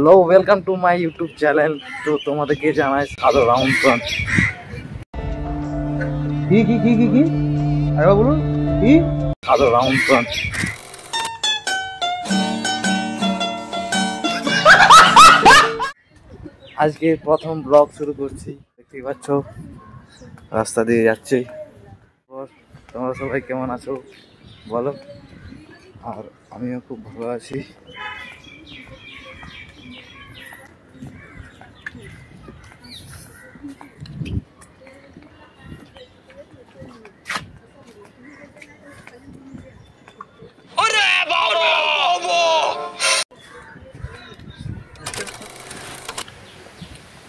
Hello welcome to my YouTube channel. तो তোমাদেরকে জানাই সাদর আমন্ত্রণ। কি আরে বলুন কি সাদর আমন্ত্রণ। আজকে প্রথম ব্লগ শুরু করছি। দেখতেই পাচ্ছ রাস্তা দিয়ে যাচ্ছি। তোমরা সবাই কেমন আছো বলো, আর আমিও খুব ভালো আছি।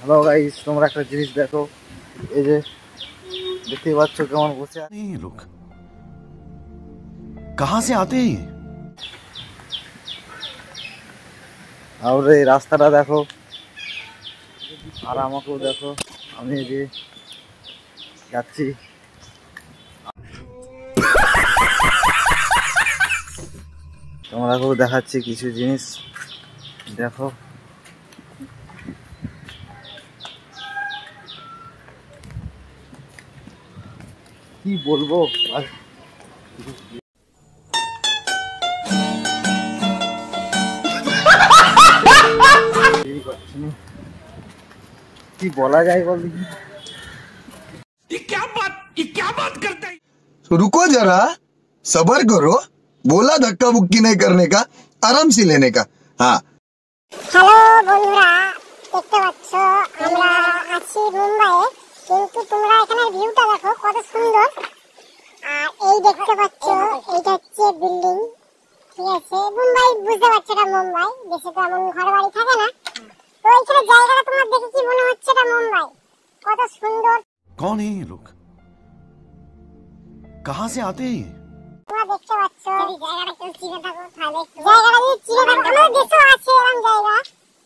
हेलो गाइस, তোমরা একটা জিনিস দেখো, এই যে দেখতেই পাচ্ছ কেমন বসে আছে এই লোক, कहां से आते हैं? আর এই রাস্তাটা দেখো, আর আমাকেও দেখো, আমি এই যে যাচ্ছি। তোমরাকেও দেখাচ্ছি কিছু জিনিস দেখো। কি বলবো আর কি বলা যায় বল দেখি। ये क्या बात करता है? तो रुको जरा, सबर करो। बोला धक्का मुक्की नहीं करने का, आराम से लेने का। हाँ হ্যালো বন্ধুরা, দেখতে পাচ্ছ আমরা আছি মুম্বাইয়ে, কিন্তু তোমরা এখানে ভিউটা দেখো কত সুন্দর। আর এই দেখতে পাচ্ছ এইটা হচ্ছে বিল্ডিং, ঠিক আছে? মুম্বাই বুঝতে পারছো, এটা মুম্বাই। দেশে তো এমন ঘর বাড়ি থাকে না, তো এইখানে জায়গাটা তোমার দেখে কি মনে হচ্ছে এটা মুম্বাই? কত সুন্দর। कौन है ये लोग? कहां से आते हैं? তোমরা দেখতে পাচ্ছ এই জায়গাটা কেউ চিনে থাকো তাহলে জায়গাটা যদি চিনে থাকো, আমাদের দেশেও আছে এরকম জায়গা।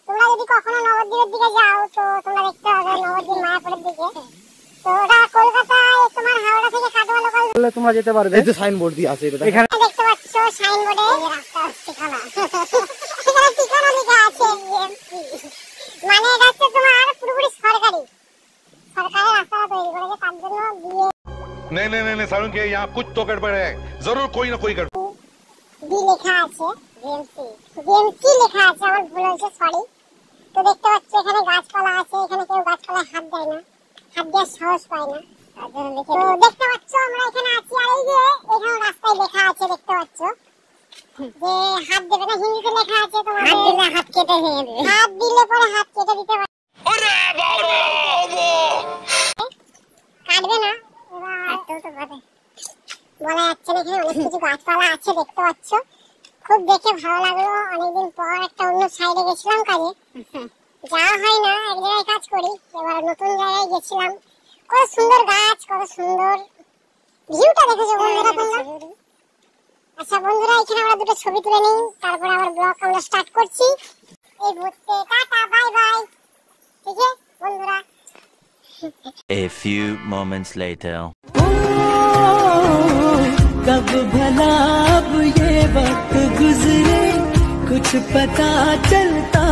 তোমরা যদি কখনো নবদ্বীপের দিকে যাও তো তোমরা দেখতে পাবে নবদ্বীপ মায়াপুরের দিকে। তো ওটা কলকাতায় তোমার হাওড়া থেকে কাটোয়া লোকাল বলে তোমরা যেতে পারবে। এই যে সাইনবোর্ড দিয়ে আছে এটা, এখানে দেখতে পাচ্ছ সাইনবোর্ডে রাস্তা ঠিকানা, এখানে ঠিকানা লেখা আছে বিএমসি, মানে এটা হচ্ছে তোমার পুরোপুরি সরকারি রাস্তা তৈরি করেছে, তার জন্য বিএ नहीं सारुण के यहाँ कुछ तो गड़बड़ है, जरूर कोई ना कोई गड़बड़। বি লেখা আছে, বিএমসি লেখা আছে, আমার ভুল হয়েছে, সরি। তো দেখতে পাচ্ছ এখানে গাছপালা আছে, এখানে কেউ গাছপালায় হাত দেয় না, হাত দেওয়ার সাহস পায় না। তো দেখতে পাচ্ছ আমরা এখানে আছি, আর এই যে এখানে রাস্তায় লেখা আছে দেখতে পাচ্ছ যে হাত দেবে না, হিন্দিতে লেখা আছে তোমার হাত দিলে হাত কেটে ভেঙে দেবে, হাত দিলে পরে হাত কেটে দিতে পারে। আরে বাবা কাটবে না, কাটতেও তো পারে, বলা যাচ্ছে না। এখানে অনেক কিছু গাছপালা আছে দেখতে পাচ্ছ, খুব দেখে ভালো লাগলো। অনেকদিন পর একটা অন্য সাইডে গেছিলাম কাজে, যাওয়া হয় না, এক জায়গায় কাজ করি, এবার নতুন জায়গায় গেছিলাম। কত সুন্দর গাছ, কত সুন্দর ভিউটা দেখেছো বন্ধুরা তোমরা? আচ্ছা বন্ধুরা, এখানে আমরা দুটো ছবি তুলে নিই, তারপর আবার ব্লগ আমরা স্টার্ট করছি। এই মুহূর্তে টাটা বাই বাই, ঠিক আছে বন্ধুরা? A few moments later. कब भला अब ये वक्त गुजरे, कुछ पता चलता